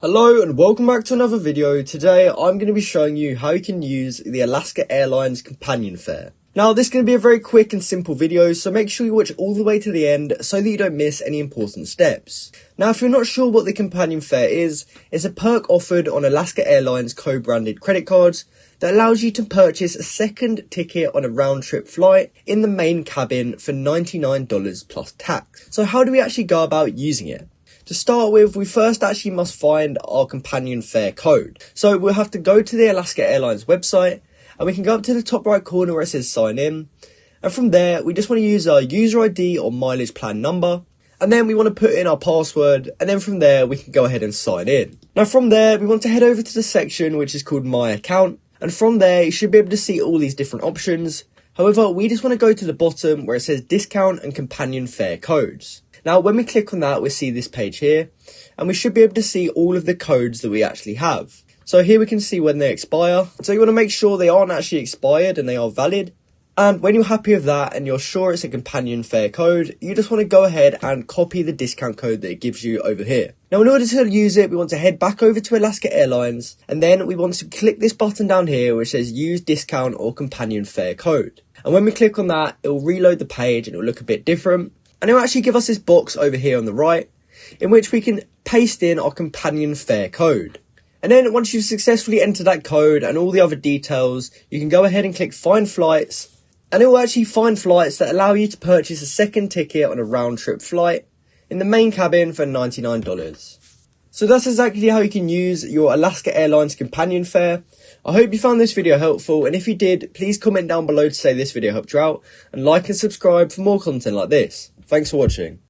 Hello and welcome back to another video. Today I'm going to be showing you how you can use the Alaska Airlines companion fare. Now this is going to be a very quick and simple video, so make sure you watch all the way to the end so that you don't miss any important steps. Now if you're not sure what the companion fare is, it's a perk offered on Alaska Airlines co-branded credit cards that allows you to purchase a second ticket on a round-trip flight in the main cabin for $99 plus tax. So how do we actually go about using it? To start with, we first actually must find our companion fare code. So we'll have to go to the Alaska Airlines website and we can go up to the top right corner where it says sign in. And from there, we just want to use our user ID or mileage plan number. And then we want to put in our password. And then from there, we can go ahead and sign in. Now from there, we want to head over to the section which is called My Account. And from there, you should be able to see all these different options. However, we just want to go to the bottom where it says discount and companion fare codes. Now, when we click on that, we'll see this page here, and we should be able to see all of the codes that we actually have. So here we can see when they expire. So you want to make sure they aren't actually expired and they are valid. And when you're happy with that and you're sure it's a companion fare code, you just want to go ahead and copy the discount code that it gives you over here. Now, in order to use it, we want to head back over to Alaska Airlines, and then we want to click this button down here which says use discount or companion fare code. And when we click on that, it will reload the page and it will look a bit different. And it will actually give us this box over here on the right, in which we can paste in our companion fare code. And then once you've successfully entered that code and all the other details, you can go ahead and click find flights, and it will actually find flights that allow you to purchase a second ticket on a round trip flight in the main cabin for $99. So that's exactly how you can use your Alaska Airlines companion fare. I hope you found this video helpful, and if you did, please comment down below to say this video helped you out, and like and subscribe for more content like this. Thanks for watching.